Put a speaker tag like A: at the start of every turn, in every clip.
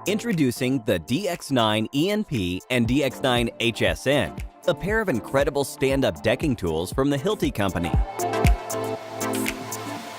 A: Introducing the DX9 ENP and DX9 HSN, a pair of incredible stand-up decking tools from the Hilti Company.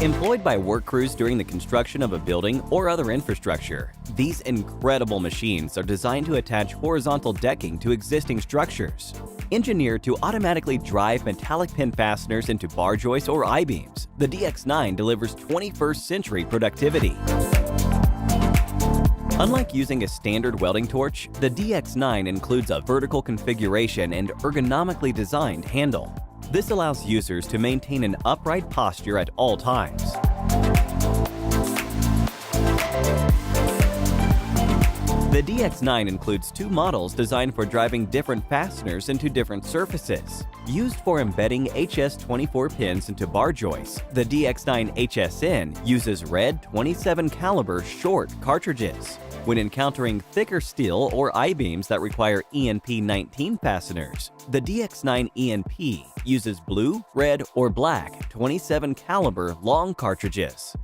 A: Employed by work crews during the construction of a building or other infrastructure, these incredible machines are designed to attach horizontal decking to existing structures. Engineered to automatically drive metallic pin fasteners into bar joists or I-beams, the DX9 delivers 21st century productivity. Unlike using a standard welding torch, the DX9 includes a vertical configuration and ergonomically designed handle. This allows users to maintain an upright posture at all times. The DX9 includes two models designed for driving different fasteners into different surfaces. Used for embedding HS24 pins into bar joists, the DX9 HSN uses red 27 caliber short cartridges. When encountering thicker steel or I-beams that require ENP19 fasteners, the DX9 ENP uses blue, red, or black 27 caliber long cartridges.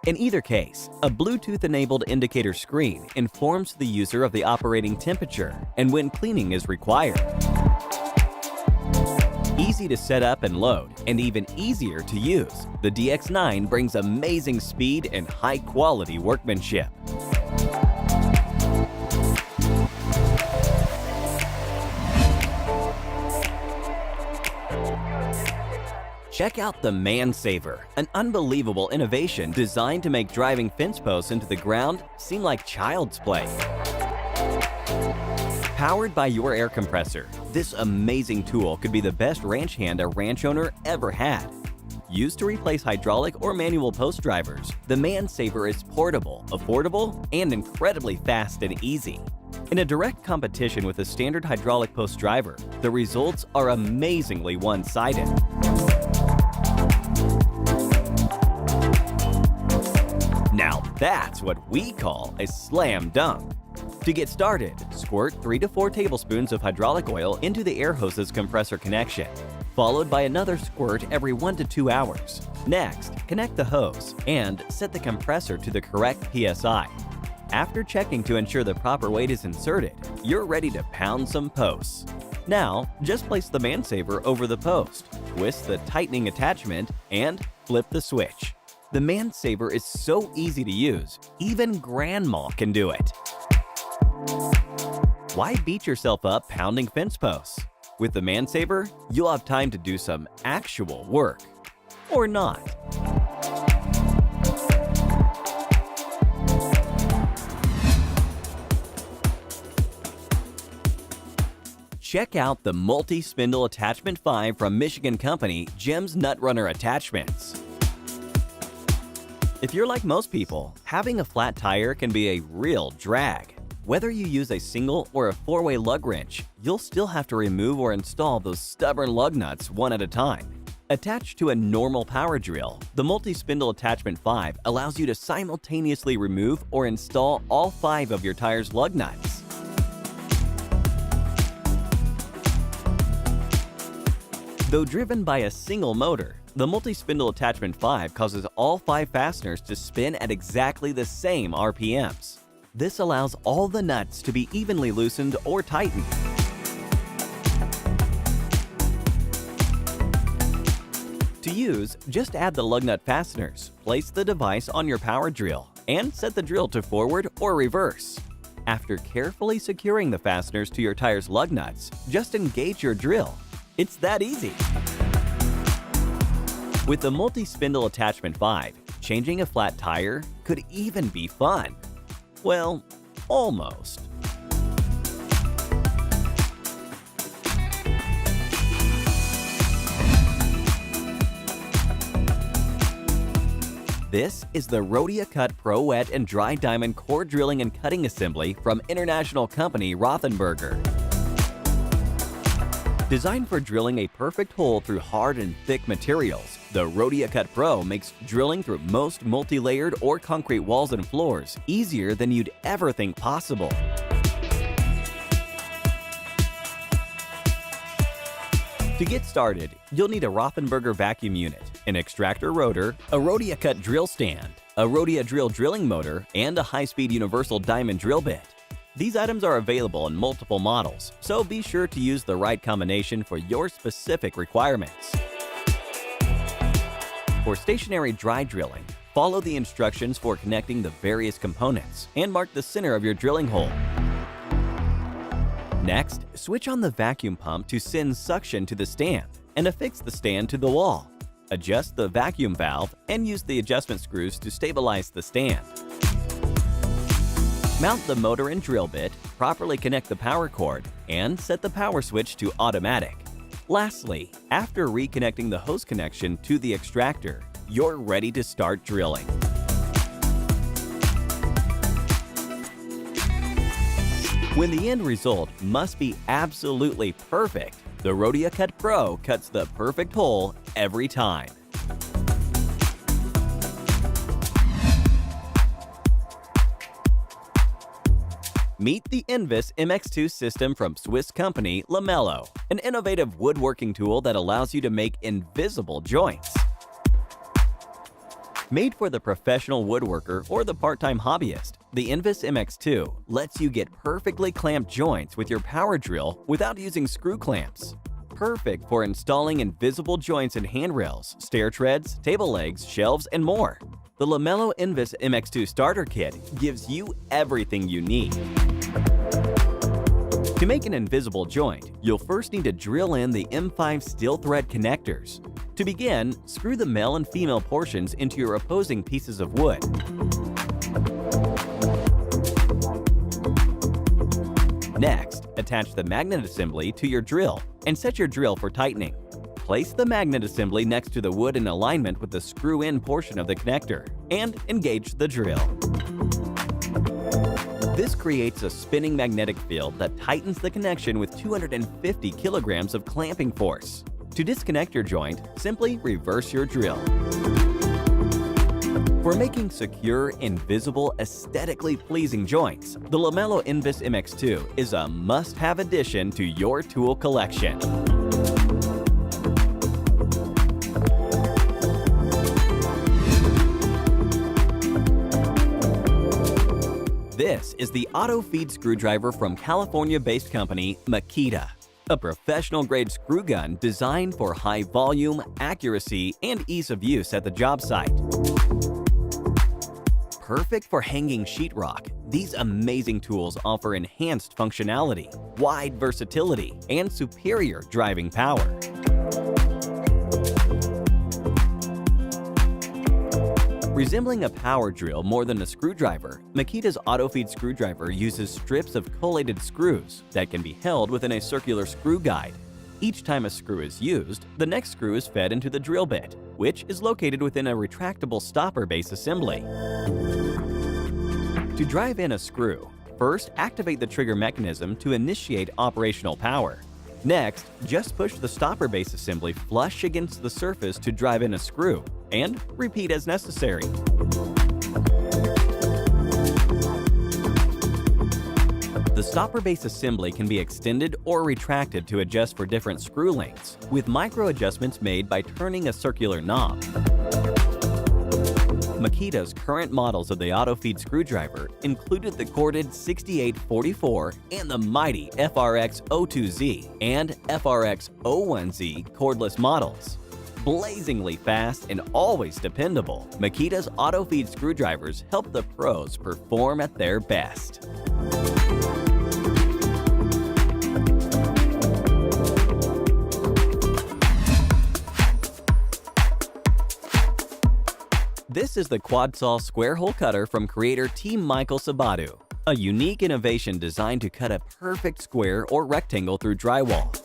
A: In either case, a Bluetooth-enabled indicator screen informs the user of the operating temperature and when cleaning is required. Easy to set up and load, and even easier to use, the DX9 brings amazing speed and high-quality workmanship. Check out the ManSaver, an unbelievable innovation designed to make driving fence posts into the ground seem like child's play. Powered by your air compressor, this amazing tool could be the best ranch hand a ranch owner ever had. Used to replace hydraulic or manual post drivers, the ManSaver is portable, affordable, and incredibly fast and easy. In a direct competition with a standard hydraulic post driver, the results are amazingly one-sided. Now that's what we call a slam dunk. To get started, squirt 3 to 4 tablespoons of hydraulic oil into the air hose's compressor connection, followed by another squirt every 1 to 2 hours. Next, connect the hose and set the compressor to the correct PSI. After checking to ensure the proper weight is inserted, you're ready to pound some posts. Now, just place the ManSaver over the post, twist the tightening attachment, and flip the switch. The ManSaver is so easy to use, even grandma can do it. Why beat yourself up pounding fence posts? With the ManSaver, you'll have time to do some actual work. Or not. Check out the Multi-Spindle Attachment 5 from Michigan company Jim's Nut Runner Attachments. If you're like most people, having a flat tire can be a real drag. Whether you use a single or a 4-way lug wrench, you'll still have to remove or install those stubborn lug nuts one at a time. Attached to a normal power drill, the Multi-Spindle Attachment 5 allows you to simultaneously remove or install all 5 of your tire's lug nuts. Though driven by a single motor, the Multi-Spindle Attachment 5 causes all 5 fasteners to spin at exactly the same RPMs. This allows all the nuts to be evenly loosened or tightened. To use, just add the lug nut fasteners, place the device on your power drill, and set the drill to forward or reverse. After carefully securing the fasteners to your tire's lug nuts, just engage your drill. It's that easy. With the Multi-Spindle Attachment 5, changing a flat tire could even be fun. Well, almost. This is the Rhodia Cut Pro Wet and Dry Diamond Core Drilling and Cutting Assembly from international company Rothenberger. Designed for drilling a perfect hole through hard and thick materials, the Rhodia Cut Pro makes drilling through most multi-layered or concrete walls and floors easier than you'd ever think possible. To get started, you'll need a Rothenberger vacuum unit, an extractor rotor, a Rhodia Cut drill stand, a Rhodia drill drilling motor, and a high-speed universal diamond drill bit. These items are available in multiple models, so be sure to use the right combination for your specific requirements. For stationary dry drilling, follow the instructions for connecting the various components and mark the center of your drilling hole. Next, switch on the vacuum pump to send suction to the stand and affix the stand to the wall. Adjust the vacuum valve and use the adjustment screws to stabilize the stand. Mount the motor and drill bit, properly connect the power cord, and set the power switch to automatic. Lastly, after reconnecting the hose connection to the extractor, you're ready to start drilling. When the end result must be absolutely perfect, the Rhodia Cut Pro cuts the perfect hole every time. Meet the Invis MX2 system from Swiss company Lamello, an innovative woodworking tool that allows you to make invisible joints. Made for the professional woodworker or the part-time hobbyist, the Invis MX2 lets you get perfectly clamped joints with your power drill without using screw clamps. Perfect for installing invisible joints in handrails, stair treads, table legs, shelves, and more. The Lamello Invis MX2 Starter Kit gives you everything you need. To make an invisible joint, you'll first need to drill in the M5 steel thread connectors. To begin, screw the male and female portions into your opposing pieces of wood. Next, attach the magnet assembly to your drill and set your drill for tightening. Place the magnet assembly next to the wood in alignment with the screw-in portion of the connector and engage the drill. This creates a spinning magnetic field that tightens the connection with 250 kilograms of clamping force. To disconnect your joint, simply reverse your drill. For making secure, invisible, aesthetically pleasing joints, the Lamello Invis MX2 is a must-have addition to your tool collection. This is the auto feed screwdriver from California-based company Makita, a professional-grade screw gun designed for high volume, accuracy, and ease of use at the job site. Perfect for hanging sheetrock, these amazing tools offer enhanced functionality, wide versatility, and superior driving power. Resembling a power drill more than a screwdriver, Makita's auto-feed screwdriver uses strips of collated screws that can be held within a circular screw guide. Each time a screw is used, the next screw is fed into the drill bit, which is located within a retractable stopper base assembly. To drive in a screw, first activate the trigger mechanism to initiate operational power. Next, just push the stopper base assembly flush against the surface to drive in a screw, and repeat as necessary. The stopper base assembly can be extended or retracted to adjust for different screw lengths, with micro adjustments made by turning a circular knob. Makita's current models of the auto-feed screwdriver included the corded 6844 and the mighty FRX02Z and FRX01Z cordless models. Blazingly fast and always dependable, Makita's auto-feed screwdrivers help the pros perform at their best. This is the quad-saw square hole cutter from creator T. Michael Sabatu, a unique innovation designed to cut a perfect square or rectangle through drywall.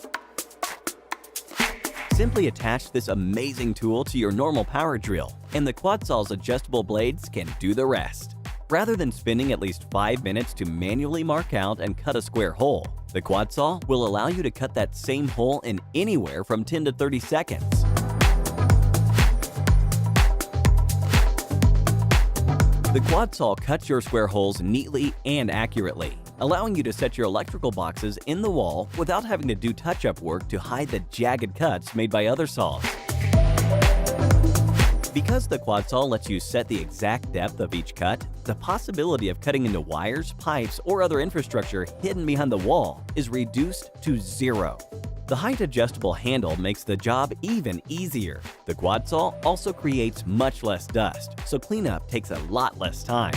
A: Simply attach this amazing tool to your normal power drill, and the quad-saw's adjustable blades can do the rest. Rather than spending at least 5 minutes to manually mark out and cut a square hole, the quad saw will allow you to cut that same hole in anywhere from 10 to 30 seconds. The quad saw cuts your square holes neatly and accurately, allowing you to set your electrical boxes in the wall without having to do touch-up work to hide the jagged cuts made by other saws. Because the quad saw lets you set the exact depth of each cut, the possibility of cutting into wires, pipes, or other infrastructure hidden behind the wall is reduced to zero. The height-adjustable handle makes the job even easier. The quad saw also creates much less dust, so cleanup takes a lot less time.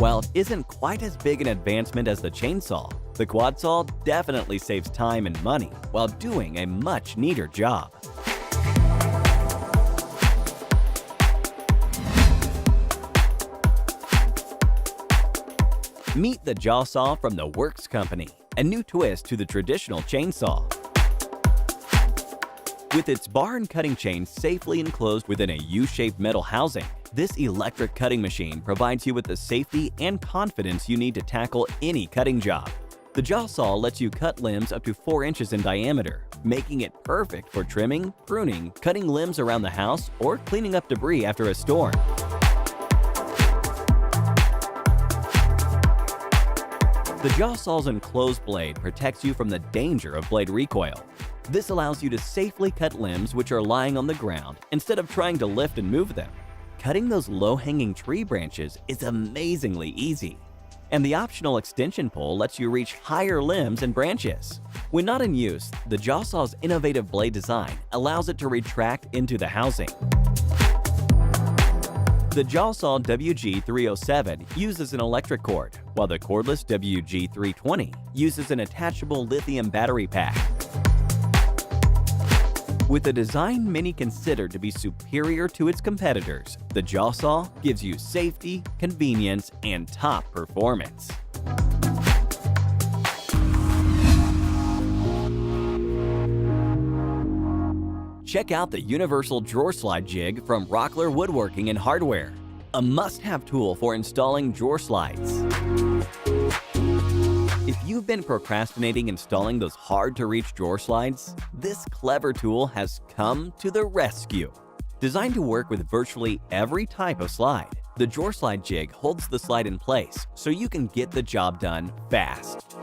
A: While it isn't quite as big an advancement as the chainsaw, the quad saw definitely saves time and money while doing a much neater job. Meet the jaw saw from the Works Company, a new twist to the traditional chainsaw. With its bar and cutting chain safely enclosed within a U-shaped metal housing, this electric cutting machine provides you with the safety and confidence you need to tackle any cutting job. The jaw saw lets you cut limbs up to 4 inches in diameter, making it perfect for trimming, pruning, cutting limbs around the house, or cleaning up debris after a storm. The jaw saw's enclosed blade protects you from the danger of blade recoil. This allows you to safely cut limbs which are lying on the ground instead of trying to lift and move them. Cutting those low-hanging tree branches is amazingly easy. And the optional extension pole lets you reach higher limbs and branches. When not in use, the jaw saw's innovative blade design allows it to retract into the housing. The jaw saw WG307 uses an electric cord, while the cordless WG320 uses an attachable lithium battery pack. With a design many consider to be superior to its competitors, the jaw saw gives you safety, convenience, and top performance. Check out the Universal Drawer Slide Jig from Rockler Woodworking and Hardware, a must-have tool for installing drawer slides. If you've been procrastinating installing those hard-to-reach drawer slides, this clever tool has come to the rescue. Designed to work with virtually every type of slide, the Drawer Slide Jig holds the slide in place so you can get the job done fast.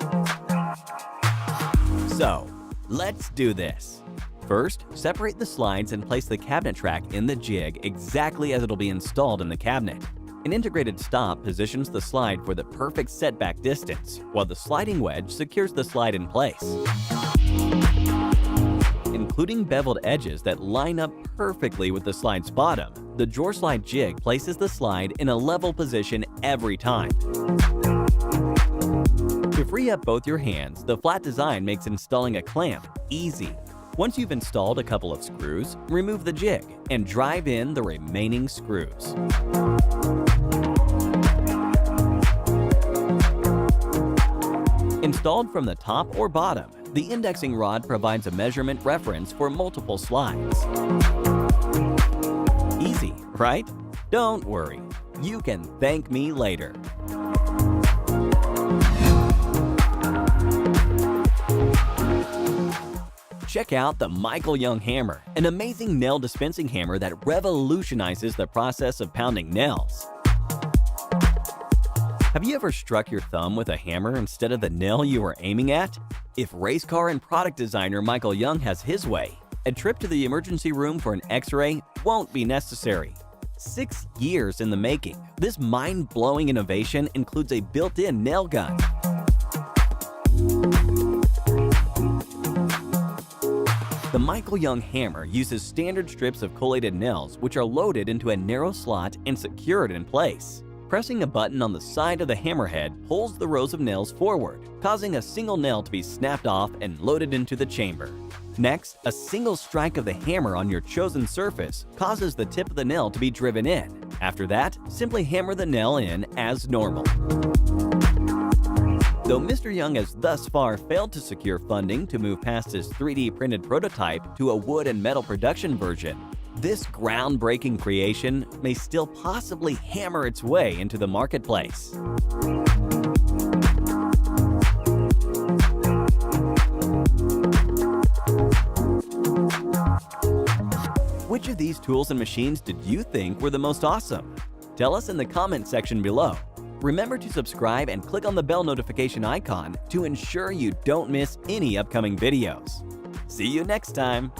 A: So, let's do this. First, separate the slides and place the cabinet track in the jig exactly as it'll be installed in the cabinet. An integrated stop positions the slide for the perfect setback distance, while the sliding wedge secures the slide in place. Including beveled edges that line up perfectly with the slide's bottom, the Drawer Slide Jig places the slide in a level position every time. To free up both your hands, the flat design makes installing a clamp easy. Once you've installed a couple of screws, remove the jig and drive in the remaining screws. Installed from the top or bottom, the indexing rod provides a measurement reference for multiple slides. Easy, right? Don't worry, you can thank me later. Check out the Michael Young Hammer, an amazing nail dispensing hammer that revolutionizes the process of pounding nails. Have you ever struck your thumb with a hammer instead of the nail you were aiming at? If race car and product designer Michael Young has his way, a trip to the emergency room for an X-ray won't be necessary. 6 years in the making, this mind-blowing innovation includes a built-in nail gun. The Michael Young hammer uses standard strips of collated nails which are loaded into a narrow slot and secured in place. Pressing a button on the side of the hammerhead pulls the rows of nails forward, causing a single nail to be snapped off and loaded into the chamber. Next, a single strike of the hammer on your chosen surface causes the tip of the nail to be driven in. After that, simply hammer the nail in as normal. Though Mr. Young has thus far failed to secure funding to move past his 3D printed prototype to a wood and metal production version, this groundbreaking creation may still possibly hammer its way into the marketplace. Which of these tools and machines did you think were the most awesome? Tell us in the comment section below. Remember to subscribe and click on the bell notification icon to ensure you don't miss any upcoming videos. See you next time!